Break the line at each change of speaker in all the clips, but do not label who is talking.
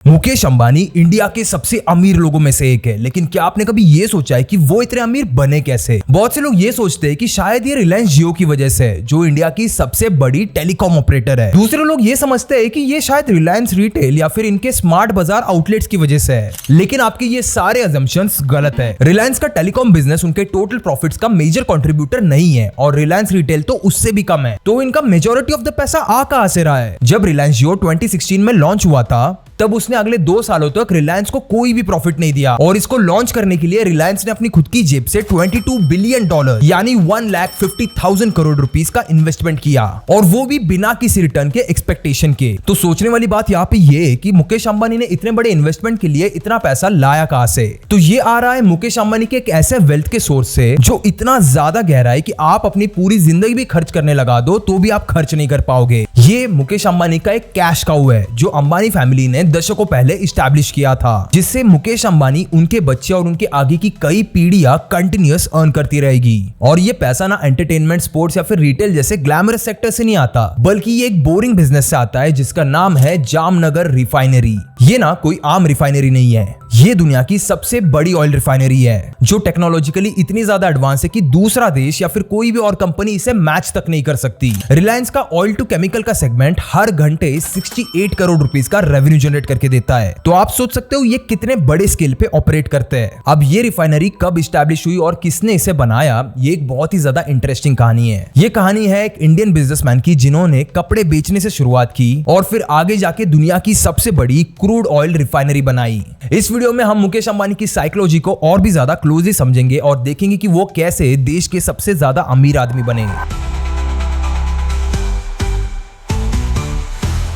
Mukesh Ambani India के सबसे अमीर लोगों में से एक है, लेकिन क्या आपने कभी ये सोचा है कि वो इतने अमीर बने कैसे? बहुत से लोग ये सोचते हैं कि शायद ये रिलायंस जियो की वजह से है, जो इंडिया की सबसे बड़ी टेलीकॉम ऑपरेटर है। दूसरे लोग ये समझते हैं कि ये शायद रिलायंस रिटेल या फिर इनके स्मार्ट बाजार आउटलेट्स की वजह से है, लेकिन आपके ये सारे अजम्पशंस गलत है। रिलायंस का टेलीकॉम बिजनेस उनके टोटल प्रॉफिट्स का मेजर कंट्रीब्यूटर नहीं है और रिलायंस रिटेल तो उससे भी कम है। तो इनका मेजोरिटी ऑफ द पैसा आ कहां से रहा है? जब रिलायंस जियो 2016 में लॉन्च हुआ था तब उसने अगले 2 सालों तक रिलायंस को कोई भी प्रॉफिट नहीं दिया और इसको लॉन्च करने के लिए रिलायंस ने अपनी खुद की जेब से $22 बिलियन यानी 1,50,000 करोड़ रुपीस का इन्वेस्टमेंट किया, और वो भी बिना किसी रिटर्न के एक्सपेक्टेशन के। तो सोचने वाली बात यहाँ पे ये है कि मुकेश अंबानी ने इतने बड़े इन्वेस्टमेंट के लिए इतना पैसा लाया कहां से? तो ये आ रहा है मुकेश अंबानी के एक ऐसे वेल्थ के सोर्स से जो इतना ज्यादा गहरा है कि आप अपनी पूरी जिंदगी भी खर्च करने लगा दो तो भी आप खर्च नहीं कर पाओगे। ये मुकेश अंबानी का एक कैश काउ है जो अंबानी फैमिली ने दशकों पहले इस्टेब्लिश किया था, जिससे मुकेश अंबानी, उनके बच्चे और उनके आगे की कई पीढ़ियां कंटिन्यूअस अर्न करती रहेगी। और ये पैसा ना एंटरटेनमेंट, स्पोर्ट्स या फिर रिटेल जैसे ग्लैमरस सेक्टर से नहीं आता, बल्कि ये एक बोरिंग बिजनेस से आता है जिसका नाम है जामनगर रिफाइनरी। ये ना कोई आम रिफाइनरी नहीं है, ये दुनिया की सबसे बड़ी ऑयल रिफाइनरी है जो टेक्नोलॉजिकली इतनी ज्यादा एडवांस है कि दूसरा देश या फिर कोई भी और कंपनी इसे मैच तक नहीं कर सकती। रिलायंस का ऑयल टू केमिकल का सेगमेंट हर घंटे 68 करोड़ रुपीस का रेवेन्यू जनरेट करके देता है। तो आप सोच सकते हो ये कितने बड़े स्केल पे ऑपरेट करते हैं। अब ये रिफाइनरी कब इस्टेब्लिश हुई और किसने इसे बनाया, ये एक बहुत ही ज्यादा इंटरेस्टिंग कहानी है। ये कहानी है एक इंडियन बिजनेसमैन की जिन्होंने कपड़े बेचने से शुरुआत की और फिर आगे जाके दुनिया की सबसे बड़ी क्रूड ऑयल रिफाइनरी बनाई। इस वीडियो में हम मुकेश अंबानी की साइकोलॉजी को और भी ज्यादा क्लोजली समझेंगे और देखेंगे कि वो कैसे देश के सबसे ज्यादा अमीर आदमी बने।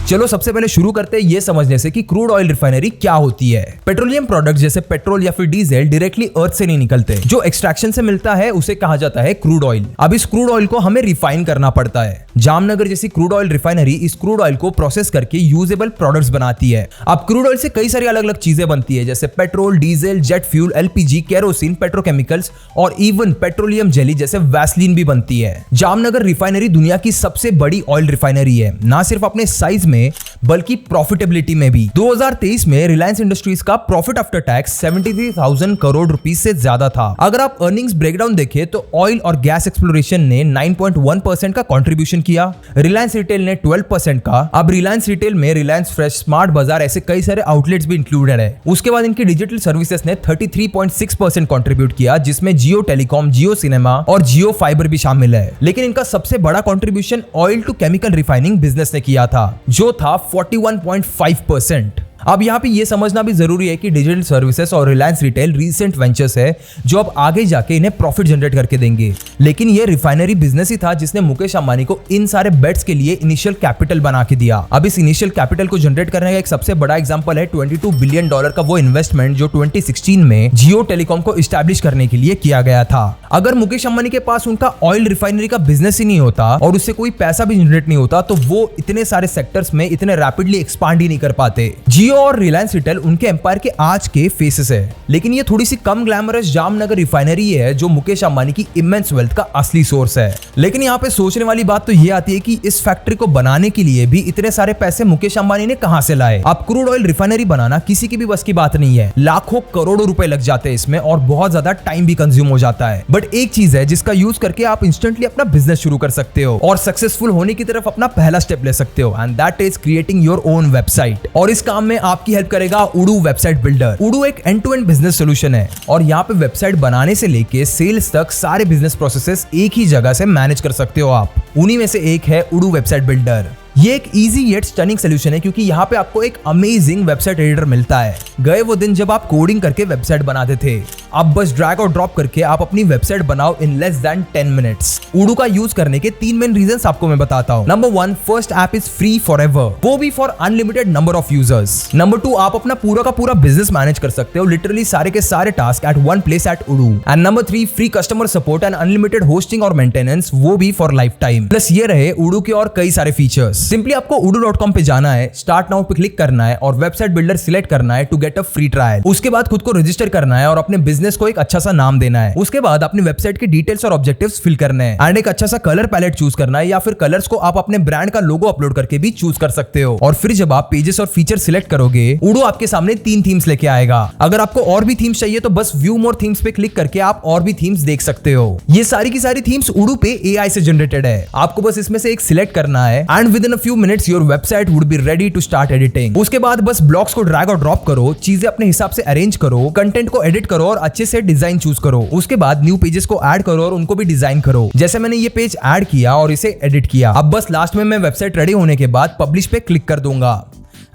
चलो सबसे पहले शुरू करते हैं ये समझने से कि क्रूड ऑयल रिफाइनरी क्या होती है। पेट्रोलियम प्रोडक्ट जैसे पेट्रोल या फिर डीजल डायरेक्टली अर्थ से नहीं निकलते, जो एक्सट्रैक्शन से मिलता है उसे कहा जाता है क्रूड ऑयल। अब इस क्रूड ऑयल को हमें रिफाइन करना पड़ता है। जामनगर जैसी क्रूड ऑयल रिफाइनरी इस क्रूड ऑयल को प्रोसेस करके यूजेबल प्रोडक्ट्स बनाती है। अब क्रूड ऑयल से कई सारी अलग अलग चीजें बनती है जैसे petrol, diesel, jet fuel, LPG, kerosene, petrochemicals और इवन पेट्रोलियम जेली जैसे वैसलीन भी बनती है। जामनगर रिफाइनरी दुनिया की सबसे बड़ी ऑयल रिफाइनरी है, ना सिर्फ अपने साइज में बल्कि प्रॉफिटेबिलिटी में भी। 2023 में रिलायंस इंडस्ट्रीज का profit after tax 73,000 crore rupees से ज्यादा था। अगर आप अर्निंग्स ब्रेकडाउन देखें तो ऑयल और गैस एक्सप्लोरेशन ने 9.1% का कंट्रीब्यूशन किया, रिलायंस रिटेल ने 12% का। अब रिलायंस रिटेल में रिलायंस फ्रेश, स्मार्ट बाजार ऐसे कई सारे आउटलेट्स भी इंक्लूडेड है। उसके बाद इनकी डिजिटल सर्विसेज ने 33.6% कंट्रीब्यूट किया, जिसमें जियो टेलीकॉम, जियो सिनेमा और जियो फाइबर भी शामिल है। लेकिन इनका सबसे बड़ा contribution oil to chemical refining business ने किया था, जो था 41.5%। अब यहाँ पे ये समझना भी जरूरी है कि डिजिटल सर्विसेज और रिलायंस रिटेल रीसेंट वेंचर्स है जो अब आगे जाके इन्हें प्रॉफिट जनरेट करके देंगे। लेकिन ये रिफाइनरी बिजनेस ही था जिसने मुकेश अंबानी को इन सारे बेट्स के लिए इनिशियल कैपिटल बना के दिया। अब इस इनिशियल कैपिटल को जनरेट करने का एक सबसे बड़ा एग्जांपल है $22 बिलियन का वो इन्वेस्टमेंट जो 2016 में जियो टेलीकॉम को इस्टेब्लिश करने के लिए किया गया था। अगर मुकेश अंबानी के पास उनका ऑयल रिफाइनरी का बिजनेस ही नहीं होता और उससे कोई पैसा भी जनरेट नहीं होता तो वो इतने सारे सेक्टर्स में इतने रैपिडली एक्सपांड ही नहीं कर पाते। जियो और रिलायंस रिटेल उनके एम्पायर के आज के फेसेस है, लेकिन ये थोड़ी सी कम ग्लैमरस जामनगर रिफाइनरी है जो मुकेश अंबानी की इमेंस वेल्थ का असली सोर्स है। लेकिन यहाँ पे सोचने वाली बात तो ये आती है कि इस फैक्ट्री को बनाने के लिए भी इतने सारे पैसे मुकेश अंबानी ने कहां से लाए? अब क्रूड ऑयल रिफाइनरी बनाना किसी की भी बस की बात नहीं है, लाखों करोड़ों रुपए लग जाते हैं इसमें और बहुत ज्यादा टाइम भी कंज्यूम हो जाता है। बट एक चीज है जिसका यूज करके आप इंस्टेंटली अपना बिजनेस शुरू कर सकते हो और सक्सेसफुल होने की तरफ अपना पहला स्टेप ले सकते हो, and that is creating your own website. और इस काम में आपकी हेल्प करेगा उडू वेबसाइट बिल्डर। उडू एक end to end business solution है और यहाँ पे वेबसाइट बनाने से लेके सेल्स तक सारे बिजनेस प्रोसेसेस एक ही जगह से मैनेज कर सकते हो आप। उन्हीं में से एक है उडू वेबसाइट बिल्डर। ये एक इजी येट स्टनिंग सोल्यूशन है क्योंकि यहाँ पे आपको एक अमेजिंग वेबसाइट एडिटर मिलता है। गए वो दिन जब आप कोडिंग करके वेबसाइट बनाते थे, अब बस ड्रैग और ड्रॉप करके आप अपनी वेबसाइट बनाओ इन लेस देन 10 मिनट्स। उडू का यूज करने के 3 मेन रीजंस आपको मैं बताता हूँ। Number 1, first app is free forever, वो भी for unlimited number of users. Number 2, आप अपना पूरा का पूरा बिजनेस मैनेज कर सकते हो, लिटरली सारे के सारे task at one place at उडू। And number 3, free customer support and unlimited hosting और मेंटेनेंस, वो भी फॉर लाइफ टाइम। प्लस ये रहे उडू के और कई सारे फीचर्स। सिंपली आपको udu.com पे जाना है, स्टार्ट नाउ पे क्लिक करना है और वेबसाइट बिल्डर सिलेक्ट करना है to get a free trial. उसके बाद खुद को रजिस्टर करना है और अपने बिजनेस बिजनेस को एक अच्छा सा नाम देना है। उसके बाद अपनी वेबसाइट की डिटेल्स और ऑब्जेक्टिव्स फिल करने हैं एंड एक अच्छा सा कलर पैलेट चूज करना है, या फिर कलर्स को आप अपने ब्रांड का लोगो अपलोड करके भी चूज कर सकते हो। और फिर जब आप पेजेस और फीचर सिलेक्ट करोगे, उडू आपके सामने 3 थीम्स लेके आएगा। अगर आपको और भी थीम्स चाहिए तो बस व्यू मोर थीम्स पे क्लिक करके आप और भी थीम्स देख सकते हो। ये सारी की सारी थीम्स उडू पे एआई से जनरेटेड है। आपको बस इसमें से एक सिलेक्ट करना है and within a few minutes your website would be ready to start editing. उसके बाद बस ब्लॉक्स को ड्रैग और ड्रॉप करो, चीजें अपने हिसाब से अरेंज करो, कंटेंट को एडिट करो और अच्छे से डिजाइन चूज करो। उसके बाद न्यू पेजेस को ऐड करो और उनको भी डिजाइन करो। जैसे मैंने ये पेज ऐड किया और इसे एडिट किया। अब बस लास्ट में मैं वेबसाइट रेडी होने के बाद पब्लिश पे क्लिक कर दूंगा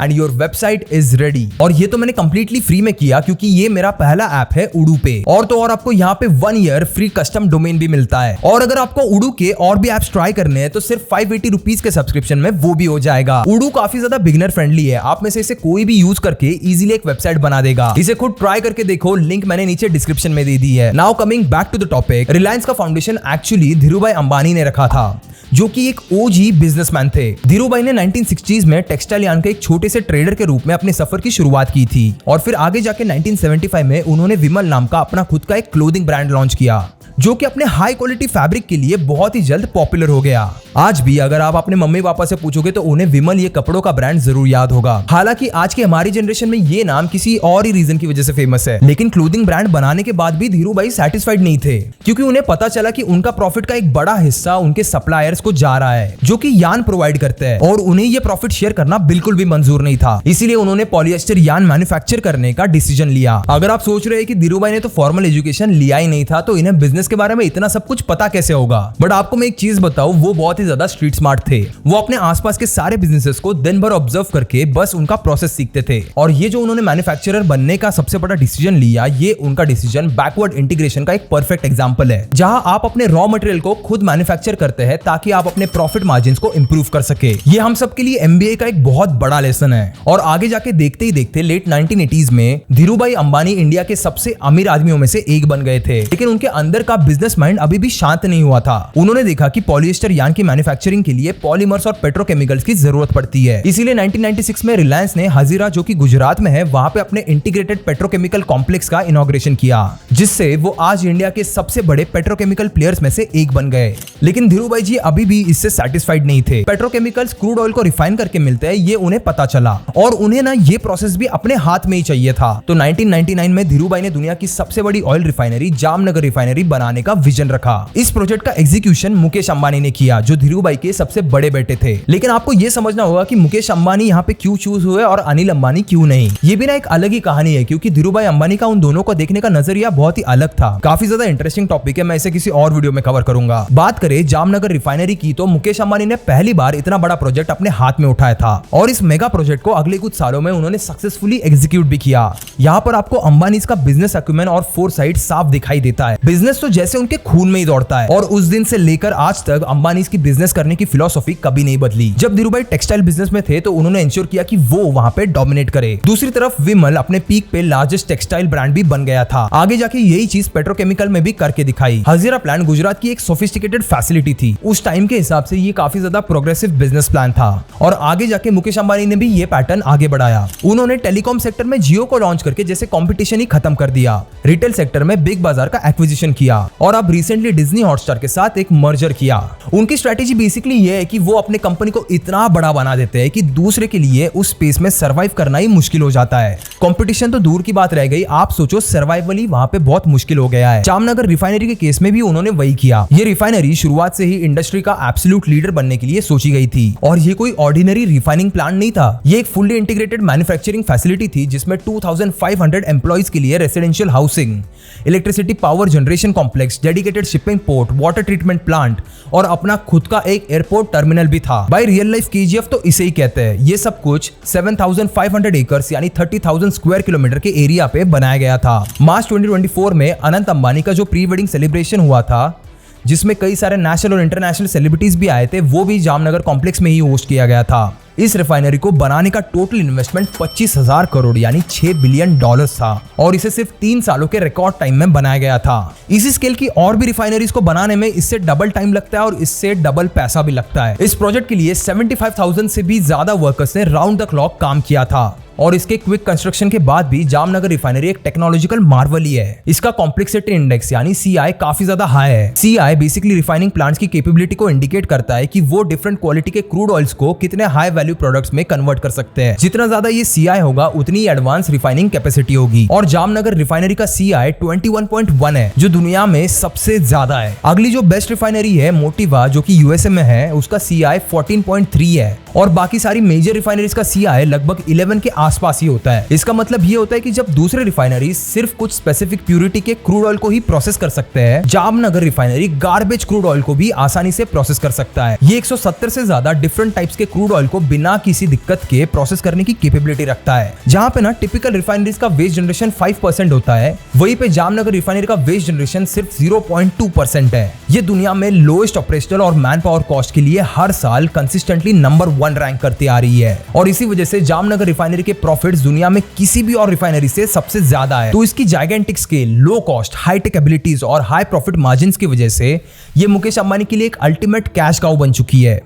and your website is ready. और ये तो मैंने कंप्लीटली फ्री में किया क्योंकि ये मेरा पहला ऐप है उडू पे। और तो और आपको यहाँ पे 1 ईयर फ्री कस्टम डोमेन भी मिलता है। और अगर आपको उडू के और भी एप्स ट्राई करने हैं तो सिर्फ 580 रुपीज के सब्सक्रिप्शन में वो भी हो जाएगा। उडू काफी ज्यादा बिगिनर फ्रेंडली है। आप में से इसे कोई भी यूज करके इजीली एक वेबसाइट बना देगा। इसे खुद ट्राई करके देखो, लिंक मैंने नीचे डिस्क्रिप्शन में दे दी है। Now coming back to the topic, Reliance का फाउंडेशन एक्चुअली धीरूभाई अंबानी ने रखा था, जो कि एक ओजी बिजनेसमैन थे। धीरूभाई ने 1960s में टेक्सटाइल यार्न के एक छोटे से ट्रेडर के रूप में अपने सफर की शुरुआत की थी और फिर आगे जाके 1975 में उन्होंने विमल नाम का अपना खुद का एक क्लोथिंग ब्रांड लॉन्च किया, जो कि अपने हाई क्वालिटी फैब्रिक के लिए बहुत ही जल्द पॉपुलर हो गया। आज भी अगर आप अपने मम्मी पापा से पूछोगे तो उन्हें विमल ये कपड़ों का ब्रांड जरूर याद होगा। हालांकि आज की हमारी जनरेशन में ये नाम किसी और ही रीजन की वजह से फेमस है। लेकिन क्लोथिंग ब्रांड बनाने के बाद भी धीरूभाई सैटिस्फाइड नहीं थे, क्योंकि उन्हें पता चला कि उनका प्रॉफिट का एक बड़ा हिस्सा उनके सप्लायर्स को जा रहा है, जो कि यार्न प्रोवाइड करते हैं, और उन्हें ये प्रॉफिट शेयर करना बिल्कुल भी मंजूर नहीं था। इसीलिए उन्होंने पॉलिएस्टर यार्न मैन्युफैक्चर करने का डिसीजन लिया। अगर आप सोच रहे हैं कि धीरूभाई ने तो फॉर्मल एजुकेशन लिया ही नहीं था, तो इन्हें बिजनेस के बारे में इतना सब कुछ पता कैसे होगा। बट आपको मैं एक चीज बताऊं, वो बहुत ही ज्यादा स्ट्रीट स्मार्ट थे। वो अपने आसपास के सारे बिजनेसेस को दिन भर ऑब्जर्व करके बस उनका प्रोसेस सीखते थे। और ये जो उन्होंने मैन्युफैक्चरर बनने का सबसे बड़ा डिसीजन लिया, ये उनका डिसीजन बैकवर्ड इंटीग्रेशन का एक परफेक्ट एग्जांपल है, जहां आप अपने रॉ मटेरियल को खुद मैन्युफैक्चर करते हैं ताकि आप अपने प्रॉफिट मार्जिन्स को इंप्रूव कर सके। ये हम सब के लिए एमबीए का एक बहुत बड़ा लेसन है। और आगे जाके देखते ही देखते लेट 1980s में धीरूभाई अंबानी इंडिया के सबसे अमीर आदमियों में से एक बन गए थे। लेकिन उनके अंदर का बिजनेस माइंड अभी भी शांत नहीं हुआ था। उन्होंने देखा कि पॉलिएस्टर यार्न की मैन्युफैक्चरिंग के लिए पॉलीमर्स और पेट्रोकेमिकल्स की जरूरत पड़ती है। इसीलिए 1996 में रिलायंस ने हजीरा, जो कि गुजरात में है, वहां पे अपने इंटीग्रेटेड पेट्रोकेमिकल कॉम्प्लेक्स का इनॉग्रेशन किया, जिससे वो आज इंडिया के सबसे बड़े पेट्रोकेमिकल प्लेयर्स में से एक बन गए। लेकिन धीरूभाई जी अभी भी इससे सैटिस्फाइड नहीं थे। पेट्रोकेमिकल्स क्रूड ऑयल को रिफाइन करके मिलते हैं, ये उन्हें पता चला, और उन्हें ना ये प्रोसेस भी अपने हाथ में ही चाहिए था। तो 1999 में धीरूभाई ने दुनिया की सबसे बड़ी ऑयल रिफाइनरी जामनगर रिफाइनरी बनाने का विजन रखा। इस प्रोजेक्ट का एग्जीक्यूशन मुकेश अंबानी ने किया, जो धीरूभाई के सबसे बड़े बेटे थे। लेकिन आपको यह समझना होगा कि मुकेश अंबानी यहाँ पे क्यों चूज हुए और अनिल अंबानी क्यों नहीं। ये भी ना एक अलग ही कहानी है, क्योंकि धीरूभाई अंबानी का उन दोनों को देखने का नजरिया बहुत ही अलग था। काफी ज्यादा इंटरेस्टिंग टॉपिक है, मैं इसे किसी और वीडियो में कवर करूंगा। बात करें जामनगर रिफाइनरी की, तो मुकेश अंबानी ने पहली बार इतना बड़ा प्रोजेक्ट अपने हाथ में उठाया था, और इस मेगा प्रोजेक्ट को अगले कुछ सालों में उन्होंने सक्सेसफुली एग्जीक्यूट भी किया। यहाँ पर आपको अंबानी का बिजनेस एक्यूमेन और फोरसाइट साफ दिखाई देता है। बिजनेस तो जैसे उनके खून में ही दौड़ता है, और उस दिन से लेकर आज तक अंबानी की बिजनेस करने की फिलॉसफी कभी नहीं बदली। जब धीरूभाई टेक्सटाइल बिजनेस में थे तो उन्होंने इंश्योर किया कि वो वहां पे डोमिनेट करे। दूसरी तरफ विमल अपने पीक पे लार्जेस्ट टेक्सटाइल ब्रांड भी बन गया था। आगे जाके यही चीज पेट्रोकेमिकल में भी करके दिखाई। हजीरा प्लांट गुजरात की एक सोफिस्टिकेटेड फैसिलिटी थी। उस टाइम के हिसाब से ये काफी ज्यादा प्रोग्रेसिव बिजनेस प्लान था, और आगे जाके मुकेश अंबानी ने भी ये पैटर्न आगे बढ़ाया। उन्होंने टेलीकॉम सेक्टर में जियो को लॉन्च करके जैसे कंपटीशन ही खत्म कर दिया। रिटेल सेक्टर में बिग बाजार का एक्विजिशन किया, और अब रिसेंटली डिज्नी हॉटस्टार के साथ एक मर्जर किया। उनकी स्ट्रेटेजी बेसिकली ये है कि वो अपने कंपनी को इतना बड़ा बना देते हैं कि दूसरे के लिए उस स्पेस में सर्वाइव करना ही मुश्किल हो जाता है। कंपटीशन तो दूर की बात रह गई, आप सोचो सर्वाइवल ही वहां पे बहुत मुश्किल हो गया है। जामनगर रिफाइनरी के केस में भी उन्होंने वही किया। ये रिफाइनरी शुरुआत से ही इंडस्ट्री का एब्सोल्यूट लीडर बनने के लिए सोची गई थी, और ये कोई ऑर्डिनरी रिफाइनिंग प्लांट नहीं था। ये एक फुल्ली इंटीग्रेटेड मैन्युफैक्चरिंग फैसिलिटी थी, जिसमें 2500 एम्प्लॉइज के लिए residential housing, electricity power generation complex, dedicated shipping port, water treatment plant और अपना खुद का एक एयरपोर्ट टर्मिनल भी था। बाय रियल लाइफ केजीएफ तो इसे ही कहते हैं। ये सब कुछ 7500 एकर्स यानी 30,000 स्क्वायर किलोमीटर के एरिया पे बनाया गया था। मार्च 2024 में अनंत अंबानी का जो प्री वेडिंग सेलिब्रेशन हुआ था, जिसमें कई सारे नेशनल और इंटरनेशनल सेलिब्रिटीज भी आए थे, वो भी जामनगर कॉम्प्लेक्स में ही होस्ट किया गया था। इस रिफाइनरी को बनाने का टोटल इन्वेस्टमेंट 25,000 करोड़ यानी $6 बिलियन था और इसे सिर्फ 3 सालों के रिकॉर्ड टाइम में बनाया गया था। इसी स्केल की और भी रिफाइनरीज को बनाने में इससे डबल टाइम लगता है और इससे डबल पैसा भी लगता है। इस प्रोजेक्ट के लिए 75,000 से भी ज्यादा वर्कर्स ने राउंड द क्लॉक काम किया था और इसके क्विक कंस्ट्रक्शन के बाद भी जामनगर रिफाइनरी एक टेक्नोलॉजिकल मार्वल ही है। इसका कॉम्प्लेक्सिटी इंडेक्स यानी CI काफी ज्यादा हाई है। CI बेसिकली रिफाइनिंग प्लांट्स की कैपेबिलिटी को इंडिकेट करता है कि वो डिफरेंट क्वालिटी के क्रूड ऑयल्स को कितने हाई वैल्यू प्रोडक्ट्स में कन्वर्ट कर सकते हैं। जितना ज्यादा ये CI होगा उतनी एडवांस रिफाइनिंग कैपेसिटी होगी और जामनगर रिफाइनरी का CI 21.1 है जो दुनिया में सबसे ज्यादा है। अगली जो बेस्ट रिफाइनरी है मोटिवा जो कि USA में है, उसका CI 14.3 है और बाकी सारी मेजर रिफाइनरीज का CI लगभग 11 के आसपास ही होता है। इसका मतलब ये होता है कि जब दूसरे रिफाइनरी सिर्फ कुछ स्पेसिफिक प्यूरिटी के क्रूड ऑयल को ही प्रोसेस कर सकते हैं, Jamnagar refinery garbage crude oil को भी आसानी से प्रोसेस कर सकता है। ये 170 से ज्यादा डिफरेंट टाइप्स के क्रूड ऑयल को बिना किसी दिक्कत के प्रोसेस करने की कैपेबिलिटी रखता है। जहां पे ना टिपिकल रिफाइनरीज का वेस्ट जनरेशन 5% होता है, वहीं पे जामनगर रिफाइनरी का वेस्ट जनरेशन सिर्फ 0.2% है। ये दुनिया में लोएस्ट ऑपरेशनल और मैन पावर कॉस्ट के लिए हर साल कंसिस्टेंटली नंबर 1 रैंक करती आ रही है और इसी वजह से जामनगर रिफाइनरी के प्रॉफिट्स दुनिया में किसी भी और रिफाइनरी से सबसे ज्यादा है। तो इसकी gigantic scale, low cost, high tech abilities और हाई प्रॉफिट मार्जिन्स की वजह से ये मुकेश अंबानी के लिए एक अल्टीमेट कैश काउ बन चुकी है।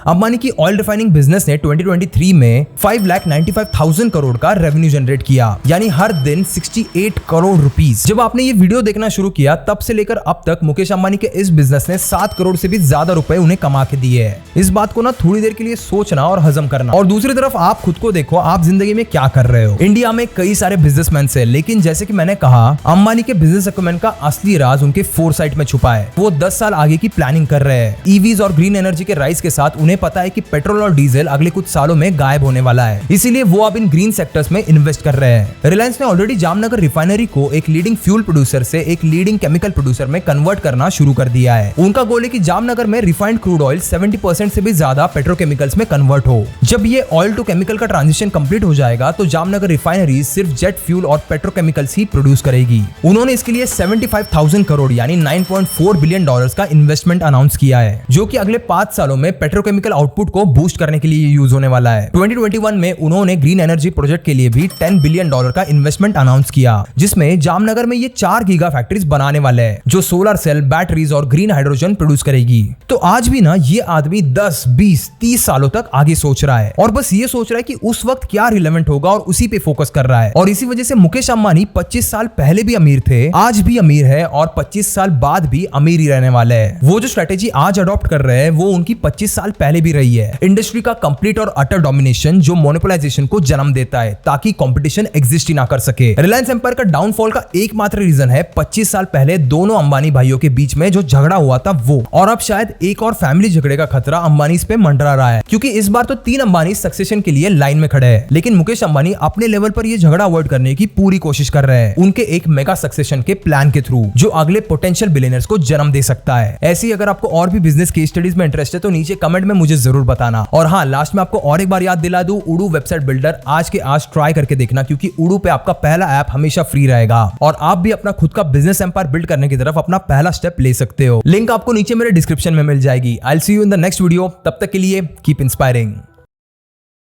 अंबानी की ऑयल रिफाइनिंग बिजनेस ने 2023 में 5,95,000 करोड़ का रेवेन्यू जनरेट किया, यानी हर दिन 68 करोड़ रुपीस। जब आपने ये वीडियो देखना शुरू किया तब से लेकर अब तक मुकेश अंबानी के इस बिजनेस ने 7 करोड़ से भी ज्यादा रुपए उन्हें कमा के दिए हैं। इस बात को ना थोड़ी देर के लिए सोचना और हजम करना। और दूसरी तरफ आप खुद को देखो, आप जिंदगी में क्या कर रहे हो। इंडिया में कई सारे बिजनेसमैन है, लेकिन जैसे कि मैंने कहा, अंबानी के बिजनेस अक्यूमेंट का असली राज उनके फोरसाइट में छुपा है। वो 10 साल आगे की प्लानिंग कर रहे हैं। ईवीज और ग्रीन एनर्जी के राइज के साथ उन्हें पता है कि पेट्रोल और डीजल अगले कुछ सालों में गायब होने वाला है, इसीलिए वो अब इन ग्रीन सेक्टर्स में इन्वेस्ट कर रहे हैं। रिलायंस ने ऑलरेडी जामनगर रिफाइनरी को एक लीडिंग फ्यूल प्रोड्यूसर से एक लीडिंग केमिकल प्रोड्यूसर में कन्वर्ट करना शुरू कर दिया है। उनका गोल है कि जामनगर में रिफाइंड क्रूड ऑयल 70% से भी ज्यादा पेट्रोकेमिकल्स में कन्वर्ट हो। जब ये ऑयल टू केमिकल का ट्रांजिशन कंप्लीट हो जाएगा तो जामनगर रिफाइनरी सिर्फ जेट फ्यूल और पेट्रोकेमिकल्स ही प्रोड्यूस करेगी। उन्होंने इसके लिए 75,000 करोड़ यानी $9.4 बिलियन का इन्वेस्टमेंट अनाउंस किया है, जो कि अगले 5 सालों में पेट्रोकेमिकल आउटपुट को बूस्ट करने के लिए यूज होने वाला है। 2021 में उन्होंने ग्रीन एनर्जी प्रोजेक्ट के लिए भी $10 बिलियन का इन्वेस्टमेंट अनाउंस किया, जिसमें जामनगर में ये 4 गीगा फैक्ट्रीज बनाने वाले हैं जो सोलर सेल, बैटरीज और ग्रीन हाइड्रोजन प्रोड्यूस करेगी। तो आज भी ना ये आदमी 10, 20, 30 सालों तक आगे सोच रहा है और बस ये सोच रहा है कि उस वक्त क्या रिलेवेंट होगा और उसी पे फोकस कर रहा है। और इसी वजह से मुकेश अंबानी 25 साल पहले भी अमीर थे, आज भी अमीर है और 25 साल बाद भी अमीर ही रहने वाले हैं। वो जो स्ट्रेटेजी आज अडॉप्ट कर रहे हैं वो उनकी 25 साल पहले भी रही है। इंडस्ट्री का कंप्लीट और अटर डोमिनेशन जो मोनोपोलाइजेशन को जन्म देता है ताकि कंपटीशन एग्जिस्ट ही ना कर सके। रिलायंस एम्पायर का डाउनफॉल का एकमात्र रीजन है 25 साल पहले दोनों अंबानी भाइयों के बीच में जो झगड़ा हुआ था वो, और अब शायद एक और फैमिली झगड़े का खतरा अंबानी पे मंडरा रहा है, क्योंकि इस बार तो 3 अंबानी सक्सेशन के लिए लाइन में खड़े हैं। लेकिन मुकेश अंबानी अपने लेवल पर ये झगड़ा अवॉइड करने की पूरी कोशिश कर रहे हैं उनके एक मेगा सक्सेशन के प्लान के थ्रू, जो अगले पोटेंशियल बिलियनर्स को जन्म दे सकता है। ऐसी अगर आपको और भी बिजनेस केस स्टडीज में इंटरेस्ट है तो नीचे कमेंट में मुझे जरूर बताना। और हाँ, लास्ट में आपको और एक बार याद दिला दूं, उडू वेबसाइट बिल्डर आज के आज ट्राई करके देखना, क्योंकि उडू पे आपका पहला ऐप हमेशा फ्री रहेगा और आप भी अपना खुद का बिजनेस एम्पायर बिल्ड करने की तरफ अपना पहला स्टेप ले सकते हो। लिंक आपको नीचे मेरे डिस्क्रिप्शन में मिल जाएगी। I will see you in the next video. तब तक के लिए कीप इंस्पायरिंग।